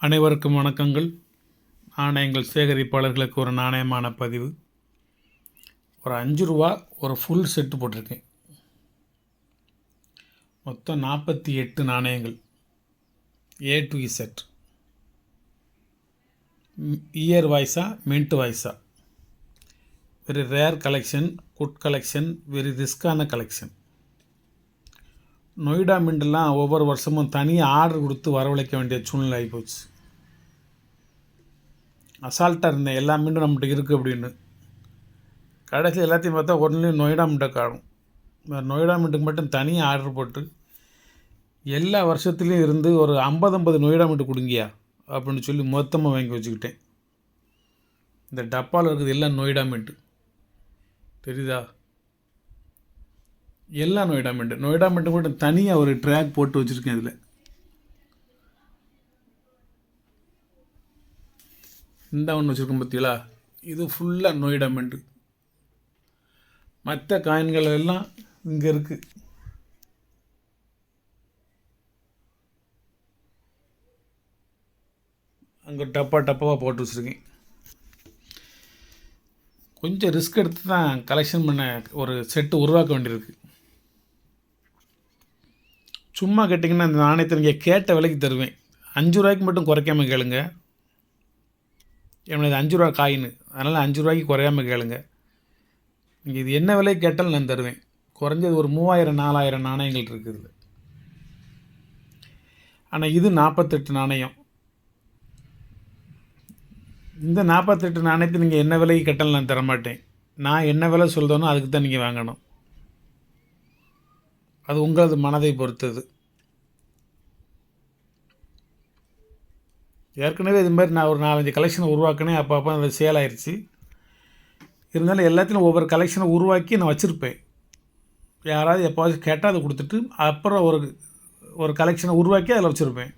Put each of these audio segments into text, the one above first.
அனைவருக்கும் வணக்கங்கள். நாணயங்கள் சேகரிப்பாளர்களுக்கு ஒரு நாணயமான பதிவு. ஒரு 5 ரூபா ஒரு ஃபுல் செட்டு போட்டிருக்கேன். மொத்தம் 48 நாணயங்கள், A to Z. இயர் வாய்ஸா, மின்ட் வாய்ஸா. Very rare collection, good collection, very ரிஸ்கான கலெக்ஷன். நொய்டா மின்ட்லாம் ஒவ்வொரு வருஷமும் தனியாக ஆர்டர் கொடுத்து வரவழைக்க வேண்டிய சூழ்நிலை ஆகிப்போச்சு. அசால்ட்டாக இருந்தேன், எல்லா மின்ட்டும் நம்மகிட்ட இருக்குது அப்படின்னு. கடைசியில் எல்லாத்தையும் பார்த்தா உடனே நொய்டா மின்ட்டை காணும். நொய்டா மின்ட்டுக்கு மட்டும் தனியாக ஆர்டர் போட்டு எல்லா வருஷத்துலேயும் இருந்து ஒரு 50 நொய்டா மின்ட்டு கொடுங்கியா அப்படின்னு சொல்லி மொத்தமாக வாங்கி வச்சுக்கிட்டேன். இந்த டப்பாவில் இருக்குது எல்லாம் நொய்டா மின்ட்டு, தெரியுதா? எல்லாம் நொய்டா மின்ட்டு மட்டும் தனியாக ஒரு ட்ராக் போட்டு வச்சுருக்கேன். இதில் இந்த ஒன்று வச்சுருக்கோம் பார்த்தீங்களா, இது ஃபுல்லாக நொய்டா மின்ட்டு. மற்ற காயின்கள் எல்லாம் இங்கே இருக்குது. அங்கே டப்பாவாக போட்டு வச்சுருக்கேன். கொஞ்சம் ரிஸ்க் எடுத்து தான் கலெக்ஷன் பண்ண ஒரு செட்டு உருவாக்க வேண்டியிருக்கு. சும்மா கேட்டிங்கன்னா அந்த நாணயத்தை நீங்கள் கேட்ட விலைக்கு தருவேன். 5 ரூபாய்க்கு மட்டும் குறைக்காமல் கேளுங்க. இது 5 ரூபா காயின், அதனால் 5 ரூபாய்க்கு குறையாமல் கேளுங்க. நீங்கள் இது என்ன விலை கேட்டாலும் நான் தருவேன். குறைஞ்சது ஒரு 3000-4000 நாணயங்கள் இருக்குது. ஆனால் இது 48 நாணயம். இந்த 48 நாணயத்தை நீங்கள் என்ன விலைக்கு கேட்டாலும் நான் தரமாட்டேன். நான் என்ன விலை சொல்கிறேனோ அதுக்கு தான் நீங்கள் வாங்கணும். அது உங்களது மனதை பொறுத்தது. ஏற்கனவே இது மாதிரி நான் ஒரு 4-5 கலெக்ஷனை உருவாக்கினேன். அப்போ அது சேல் ஆயிடுச்சு. இருந்தாலும் எல்லாத்தையும் ஒவ்வொரு கலெக்ஷனை உருவாக்கி நான் வச்சுருப்பேன். யாராவது எப்போவாச்சும் கேட்டால் அதை கொடுத்துட்டு அப்புறம் ஒரு கலெக்ஷனை உருவாக்கி அதில் வச்சுருப்பேன்.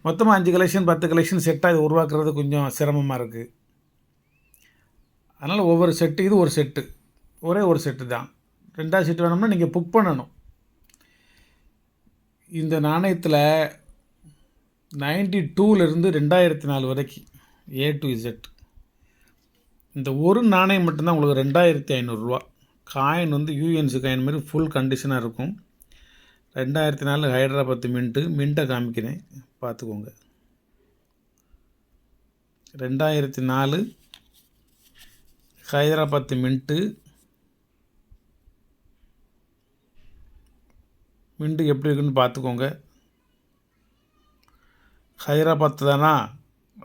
மொத்தமாக 5 கலெக்ஷன் 10 கலெக்ஷன் செட்டாக இது உருவாக்குறது கொஞ்சம் சிரமமாக இருக்குது. அதனால் ஒவ்வொரு செட்டு, இது ஒரு செட்டு, ஒரே ஒரு செட்டு தான். 2வது செட்டு வேணும்னா நீங்கள் புக் பண்ணணும். இந்த நாணயத்தில் 92லேருந்து 2004 வரைக்கும் A to Z. இந்த ஒரு நாணயம் மட்டும்தான் உங்களுக்கு 2500 ரூபா. காயின் யூஎன்சி காயின் மாதிரி ஃபுல் கண்டிஷனாக இருக்கும். 2004 ஹைதராபாத் மின்ட்டை காமிக்கிறேன், பார்த்துக்கோங்க. 2004 ஹைதராபாத் மின்ட்டு எப்படி இருக்குன்னு பார்த்துக்கோங்க. ஹைதராபாத் தானா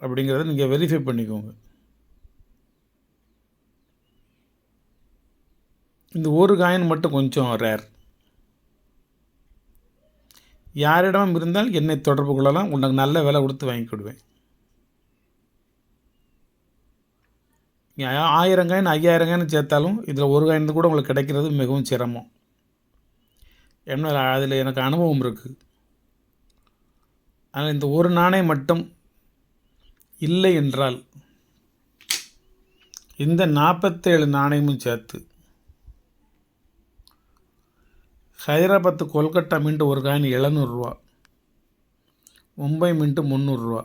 அப்படிங்கிறத நீங்கள் வெரிஃபை பண்ணிக்கோங்க. இந்த ஒரு காயின் மட்டும் கொஞ்சம் ரேர். யாரிடமும் இருந்தால் என்னை தொடர்பு கொள்ளலாம், உனக்கு நல்ல விலை கொடுத்து வாங்கி கொடுவேன். 1000 காயின் 5000 காயின் சேர்த்தாலும் இதில் ஒரு காயின் கூட உங்களுக்கு கிடைக்கிறது மிகவும் சிரமம். ஏன்னா அதில் எனக்கு அனுபவம் இருக்குது. ஆனால் இந்த ஒரு நாணயம் மட்டும் இல்லை என்றால் இந்த 47 நாணயமும் சேர்த்து ஹைதராபாத் கொல்கட்டா மின்ட்டு ஒரு காயின் 700 ரூபா, மும்பை மின்ட்டு 300 ரூபா.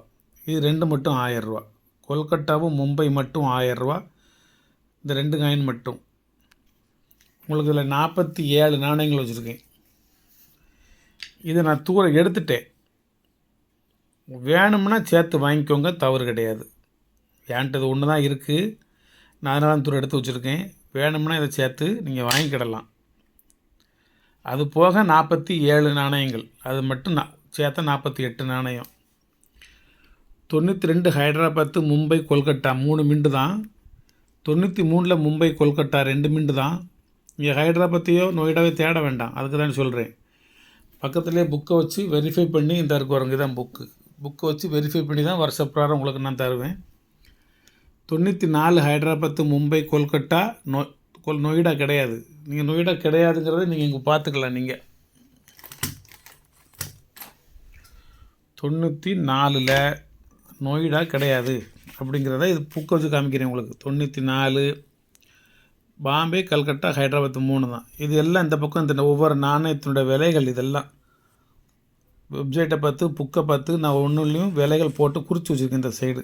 இது 2 மட்டும் 1000 ரூபா. கொல்கட்டாவும் மும்பை மட்டும் 1000 ரூபா. இந்த 2 காயின் மட்டும் உங்களுக்கு இதில் 47 நாணயங்கள் வச்சுருக்கேன். இதை நான் தூர எடுத்துட்டேன். வேணும்னா சேர்த்து வாங்கிக்கோங்க, தவறு கிடையாது. ஏன்ட்டது ஒன்று தான் இருக்குது, நான் அதனால தூரம் எடுத்து வச்சுருக்கேன். வேணும்னா இதை சேர்த்து நீங்கள் வாங்கிக்கிடலாம். அது போக 47 நாணயங்கள், அது மட்டும் சேர்த்தா 48 நாணயம். 92 ஹைதராபாத்து, மும்பை, கொல்கட்டா 3 மின்ட்டு தான். 93 மும்பை, கொல்கட்டா 2 மின்ட்டு தான். இங்கே ஹைதராபாத்தையோ நொய்டாவே தேட வேண்டாம், அதுக்கு தான் சொல்கிறேன். பக்கத்துலேயே புக்கை வச்சு வெரிஃபை பண்ணி இந்த இருக்கு வரங்க தான் புக்கை வச்சு வெரிஃபை பண்ணி தான் வருஷ பிராரம் உங்களுக்கு நான் தருவேன். 94 ஹைதராபாத்து, மும்பை, கொல்கட்டா, நொய்டா கிடையாது. நீங்கள் நொய்டா கிடையாதுங்கிறத நீங்கள் இங்கே பார்த்துக்கலாம். நீங்கள் 94 நொய்டா கிடையாது அப்படிங்கிறத இது புக்கை வச்சு காமிக்கிறேன் உங்களுக்கு. 94 பாம்பே, கல்கட்டா, ஹைதராபாத் 3 தான். இது எல்லாம் இந்த பக்கம் இந்த ஒவ்வொரு நாணயத்தினுடைய விலைகள் இதெல்லாம். வெப்சைட்டை பார்த்து புக்கை பார்த்து நான் ஒன்றுலையும் விலைகள் போட்டு குறித்து வச்சுருக்கேன். இந்த சைடு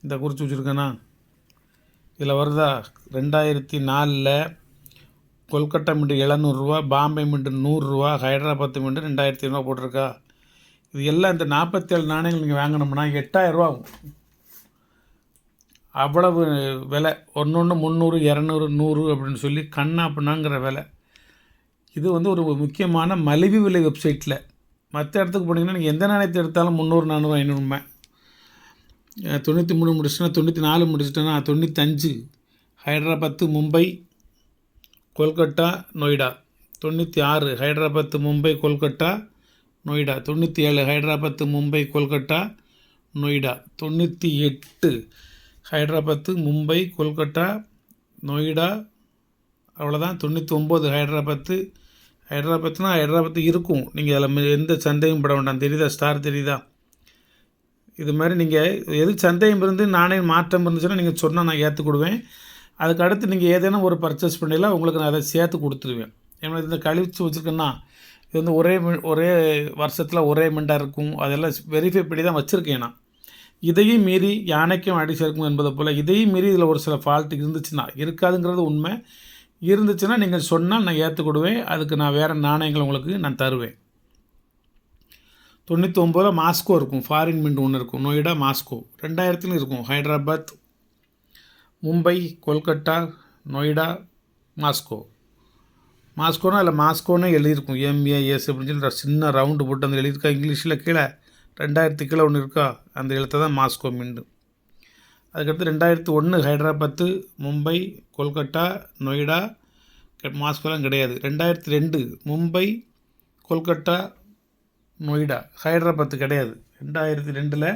இந்த குறித்து வச்சுருக்கேன்னா இதில் வருதா 2004 Kolkata mint 700 Bombay mint 100 Hyderabad mint 2500 போட்டிருக்கா. இது எல்லாம் இந்த 47 நாணயங்கள் நீங்கள் வாங்கினோம்னா 8000 ஆகும். அவ்வளவு விலை, ஒன்று 300 200 100 அப்படின்னு சொல்லி கண்ணா பின்னாங்கிற விலை. இது ஒரு முக்கியமான மலிவு விலை வெப்சைட்டில். மற்ற இடத்துக்கு போனீங்கன்னா நீங்கள் எந்த நாணயத்தை எடுத்தாலும் 300 400 500 93 முடிச்சுட்டேன்னா 94 முடிச்சிட்டேன்னா 95 ஹைதராபாத் மும்பை கொல்கட்டா நொய்டா, 96 ஹைதராபாத் மும்பை கொல்கட்டா நொய்டா, 97 ஹைதராபாத் மும்பை கொல்கட்டா நொய்டா, 98 ஹைதராபாத் மும்பை கொல்கட்டா நொய்டா, அவ்வளோதான். 99 ஹைதராபாத்னா ஹைதராபாத் இருக்கும். நீங்கள் அதில் எந்த சந்தேகம் பட வேண்டாம். தெரியுதா? ஸ்டார் தெரியுதா? இது மாதிரி நீங்கள் எது சந்தேகம் இருந்து நாணயம் மாற்றம் இருந்துச்சுன்னா நீங்கள் சொன்னால் நான் ஏற்றுக்கிடுவேன். அதுக்கு அடுத்து நீங்கள் ஏதேனும் ஒரு பர்ச்சேஸ் பண்ணிடலாம், உங்களுக்கு நான் அதை சேர்த்து கொடுத்துருவேன். ஏன்னா இந்த கழிச்சு வச்சுருக்கேன்னா இது ஒரே வருஷத்தில் ஒரே மெண்டாக இருக்கும். அதெல்லாம் வெரிஃபை பண்ணி தான் வச்சுருக்கேன் நான். இதையும் மீறி யானைக்கும் அடி சேர்க்கும் என்பதை போல் இதையும் மீறி இதில் ஒரு சில ஃபால்ட் இருந்துச்சுன்னா, இருக்காதுங்கிறது உண்மை, இருந்துச்சுன்னா நீங்கள் சொன்னால் நான் ஏற்றுக்கிடுவேன். அதுக்கு நான் வேறு நாணயங்கள் உங்களுக்கு நான் தருவேன். 99 மாஸ்கோ இருக்கும், ஃபாரின் மின்ட் ஒன்று இருக்கும், நொய்டா மாஸ்கோ. 2000 இருக்கும் ஹைதராபாத் மும்பை கொல்கட்டா நொய்டா மாஸ்கோ. மாஸ்கோனா அதில் மாஸ்கோன்னு எழுதியிருக்கும், MAS அப்படின்னு சொல்லி சின்ன ரவுண்டு போட்டு அந்த எழுதியிருக்கா இங்கிலீஷில். கீழே 2000 கீழே ஒன்று இருக்கா, அந்த எழுத்தை தான் மாஸ்கோ மிண்டு. அதுக்கடுத்து 2001 ஹைதராபாத் மும்பை கொல்கட்டா நொய்டா மாஸ்கோலாம் கிடையாது. 2002 மும்பை கொல்கட்டா நொய்டா, ஹைதராபாத் கிடையாது. 2002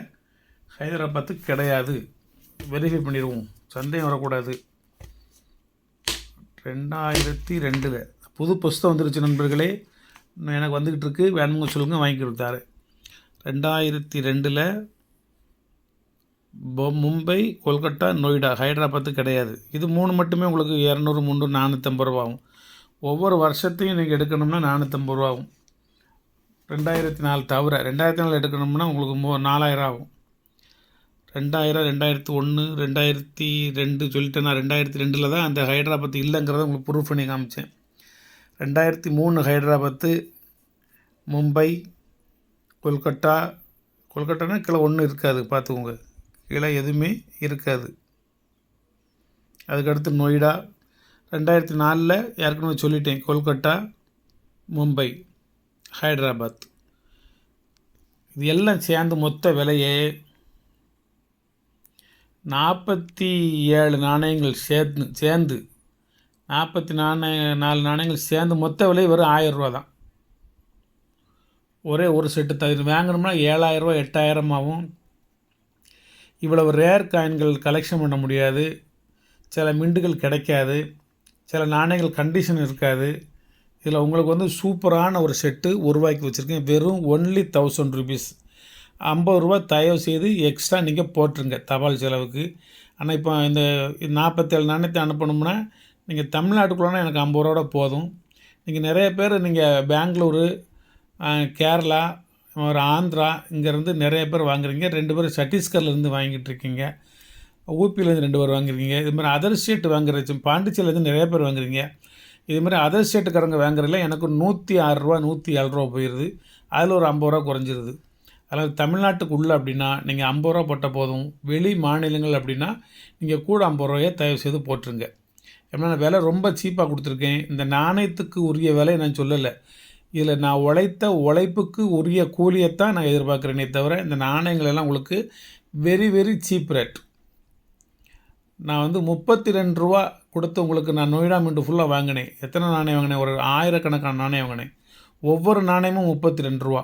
ஹைதராபாத்து கிடையாது. வெரிஃபை பண்ணிடுவோம், சந்தேகம் வரக்கூடாது. 2002 புது புஸ்தகம் வந்துருச்சு நண்பர்களே, எனக்கு வந்துக்கிட்டு இருக்கு, வேணுங்க சொல்லுங்கள், வாங்கி கொடுத்தாரு. 2002 மும்பை கொல்கட்டா நொய்டா, ஹைதராபாத்து கிடையாது. இது 3 மட்டுமே உங்களுக்கு 200 300 450 ரூபா ஆகும். ஒவ்வொரு வருஷத்தையும் நீங்கள் எடுக்கணும்னா 450 ரூபா ஆகும். 2004 தவிர 2004 எடுக்கணும்னா உங்களுக்கு 4000 ஆகும். 2000 2001 2002 சொல்லிட்டேன்னா 2002 தான் அந்த ஹைதராபாத் இல்லைங்கிறத உங்களுக்கு ப்ரூஃப் பண்ணி காமிச்சேன். 2003 ஹைதராபாத்து மும்பை கொல்கட்டானா கீழே ஒன்றும் இருக்காது, பார்த்துக்கோங்க, கீழே எதுவுமே இருக்காது. அதுக்கடுத்து நொய்டா. 2004 ஏற்கனவே சொல்லிட்டேன், கொல்கட்டா மும்பை ஹைதராபாத். இது எல்லாம் சேர்ந்து மொத்த விலையே 47 நாணயங்கள் சேர்ந்து 44 நாணயங்கள் சேர்ந்து மொத்த விலை வெறும் 1000 ரூபா தான். ஒரே ஒரு செட்டு தவிர வாங்கணும்னா 7000 ரூபா 8000 ஆகும். இவ்வளவு ரேர் காயின்கள் கலெக்ஷன் பண்ண முடியாது. சில மிண்டுகள் கிடைக்காது, சில நாணயங்கள் கண்டிஷன் இருக்காது. இதில் உங்களுக்கு சூப்பரான ஒரு செட்டு உருவாக்கி வச்சுருக்கேன். வெறும் ஒன்லி 1000 ருபீஸ். 50 ரூபா தயவு செய்து எக்ஸ்ட்ரா நீங்கள் போட்டுருங்க தபால் செலவுக்கு. ஆனால் இப்போ இந்த 47 நாணயத்தை அனுப்பணும்னா நீங்கள் தமிழ்நாட்டுக்குள்ளனா எனக்கு 50 ரூபா போதும். நீங்கள் நிறைய பேர் நீங்கள் பெங்களூரு கேரளா ஒரு ஆந்திரா இங்கேருந்து நிறைய பேர் வாங்குறீங்க. 2 பேர் சத்தீஸ்கர்லேருந்து வாங்கிட்டு இருக்கீங்க, ஊபியிலேருந்து 2 பேர் வாங்குறீங்க. இது மாதிரி அதர் ஸ்டேட் வாங்குறச்சு, பாண்டிச்சேரிலேருந்து நிறைய பேர் வாங்குறீங்க. இது மாதிரி அதர் ஸ்டேட்டுக்காரங்க வாங்குறதில்ல எனக்கு 106 ரூபா 107 ரூபா போயிடுது. அதில் ஒரு 50 ரூபா குறைஞ்சிருது. அதாவது தமிழ்நாட்டுக்கு உள்ள அப்படின்னா நீங்கள் 50 ரூபா போட்ட போதும். வெளி மாநிலங்கள் அப்படின்னா நீங்கள் கூட 50 ரூபாயை தயவு செய்து போட்டுருங்க. ஏன்னா விலை ரொம்ப சீப்பாக கொடுத்துருக்கேன். இந்த நாணயத்துக்கு உரிய விலை நான் சொல்லலை. இதில் நான் உழைத்த உழைப்புக்கு உரிய கூலியைத்தான் நான் எதிர்பார்க்குறேனே தவிர இந்த நாணயங்கள் எல்லாம் உங்களுக்கு வெரி வெரி சீப் ரேட். நான் 32 ரூபா கொடுத்து உங்களுக்கு நான் நொய்டா மின்ட்டு ஃபுல்லாக வாங்கினேன். எத்தனை நாணயம் வாங்கினேன்? ஒரு 1000கணக்கான நாணயம் வாங்கினேன். ஒவ்வொரு நாணயமும் 32 ரூபா.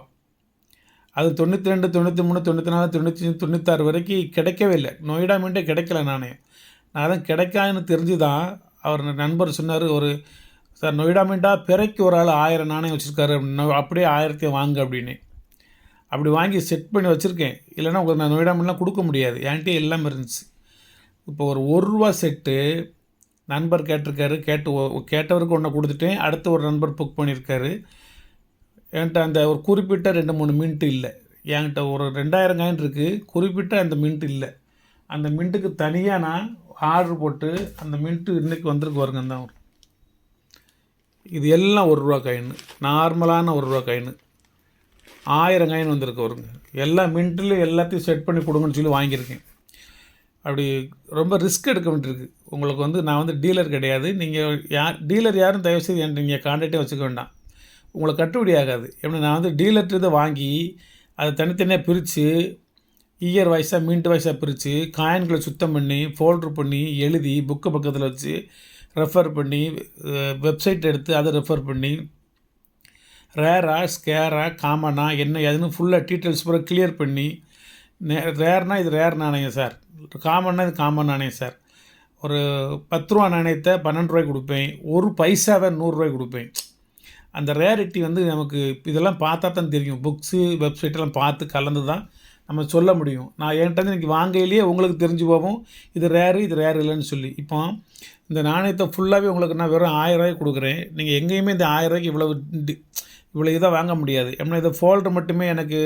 அது 92 93 94 95 96 வரைக்கும் கிடைக்கவே இல்லை. நொய்டா மின்ட்டே கிடைக்கல நாணயம். நான் அதான் கிடைக்காதுன்னு தெரிஞ்சு தான் அவர் நண்பர் சொன்னார், ஒரு சார் நொய்டா மின்ட்டா பிறைக்கு ஒரு ஆள் 1000 நாணயம் வச்சுருக்காரு, அப்படியே 1000 வாங்க அப்படின்னு. அப்படி வாங்கி செட் பண்ணி வச்சுருக்கேன். இல்லைன்னா உங்களுக்கு நான் நொய்டா மின்ட்லாம் கொடுக்க முடியாது, என்கிட்டே எல்லாமே இருந்துச்சு. இப்போ ஒரு 1 ரூபா செட்டு நண்பர் கேட்டிருக்காரு, கேட்டவருக்கு ஒன்று கொடுத்துட்டேன். அடுத்த ஒரு நண்பர் புக் பண்ணியிருக்காரு. என்கிட்ட அந்த ஒரு குறிப்பிட்ட 2-3 மின்ட்டு இல்லை. என்கிட்ட ஒரு 2000 காயின் இருக்குது, குறிப்பிட்ட அந்த மின்ட் இல்லை. அந்த மின்ட்டுக்கு தனியாக நான் ஆர்டர் போட்டு அந்த மின்ட்டு இன்றைக்கி வந்திருக்கு பாருங்க தான் வரும். இது எல்லாம் ₹1 காயின், நார்மலான ₹1 காயின். 1000 காயின் வந்திருக்கு வருங்க. எல்லா மின்ட்லேயும் எல்லாத்தையும் செட் பண்ணி கொடுங்கன்னு சொல்லி வாங்கியிருக்கேன். அப்படி ரொம்ப ரிஸ்க் எடுக்க வேண்டியிருக்கு. உங்களுக்கு வந்து நான் வந்து டீலர் கிடையாது. நீங்கள் டீலர் யாரும் தயவுசெய்து என்கிட்ட நீங்கள் கான்டாக்டே வச்சுக்க வேண்டாம். உங்களுக்கு கட்டுப்படி ஆகாது. எப்படி நான் வந்து டீலர்கிட்ட இதை வாங்கி அதை தனித்தனியாக பிரித்து இயர் வைஸாக மின்ட் வைஸாக பிரித்து காயின்களை சுத்தம் பண்ணி ஃபோல்ட்ரு பண்ணி எழுதி புக்கு பக்கத்தில் வச்சு ரெஃபர் பண்ணி வெப்சைட் எடுத்து அதை ரெஃபர் பண்ணி ரேரா ஸ்கேரா காமனா என்ன ஏதுன்னு ஃபுல்லாக டீட்டெயில்ஸ் பூரா கிளியர் பண்ணி ரேர்னால் இது ரேர் நாணயம் சார், காமன்னா இது காமன் நாணயம் சார். ஒரு ₹10 நாணயத்தை ₹12 கொடுப்பேன், ஒரு பைசாவை ₹100 கொடுப்பேன். அந்த ரேரிட்டி வந்து நமக்கு இதெல்லாம் பார்த்தா தான் தெரியும். புக்ஸு வெப்சைட்டெல்லாம் பார்த்து கலந்து தான் நம்ம சொல்ல முடியும். நான் என்கிட்ட இன்றைக்கி வாங்கையிலேயே உங்களுக்கு தெரிஞ்சு போவோம் இது ரேரு இது ரேர் இல்லைன்னு சொல்லி. இப்போ இந்த நாணயத்தை ஃபுல்லாகவே உங்களுக்கு நான் வெறும் ₹1000 கொடுக்குறேன். நீங்கள் எங்கேயுமே இந்த ₹1000 இவ்வளோ இதாக வாங்க முடியாது. ஏன்னா இந்த ஃபோல்டர் மட்டுமே எனக்கு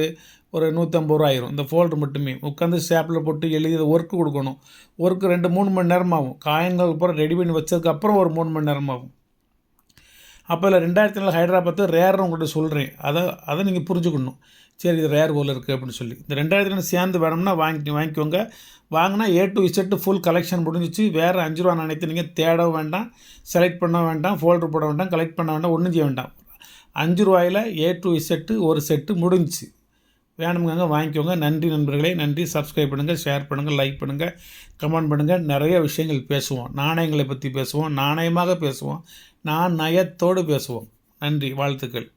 ஒரு ₹150 ஆயிரும். இந்த ஃபோல்டர் மட்டுமே உட்காந்து ஸ்டாப்பில் போட்டு எழுதி ஒர்க்கு கொடுக்கணும். ஒர்க்கு 2-3 மணி நேரம் ஆகும். காயின்கள் அப்புறம் ரெடி பண்ணி வச்சதுக்கப்புறம் ஒரு 3 மணி நேரம் ஆகும். அப்போ இல்லை 2004 ஹைட்ராபாத்து ரேர்னு உங்கள்கிட்ட சொல்கிறேன். அதை நீங்கள் புரிஞ்சுக்கணும். சரி இது ரேர் போல் இருக்குது அப்படின்னு சொல்லி. இந்த 2004 சேர்ந்து வேணும்னா வாங்கிக்கோங்க. வாங்கினா A to Z full collection முடிஞ்சிச்சு. வேறு ₹5 நாணயத்தை நீங்கள் தேடவும் வேண்டாம், செலக்ட் பண்ண வேண்டாம், ஃபோல்டர் போட வேண்டாம், கலெக்ட் பண்ண வேண்டாம், ஒன்றும் செய்ய வேண்டாம். ₹5 A to Z ஒரு செட்டு முடிஞ்சிச்சு. வேணுங்க வாங்கிக்கோங்க. நன்றி நண்பர்களே, நன்றி. சப்ஸ்கிரைப் பண்ணுங்கள், ஷேர் பண்ணுங்கள், லைக் பண்ணுங்கள், கமெண்ட் பண்ணுங்கள். நிறைய விஷயங்கள் பேசுவோம். நாணயங்களை பற்றி பேசுவோம், நாணயமாக பேசுவோம், நயத்தோடு பேசுவோம். நன்றி, வாழ்த்துக்கள்.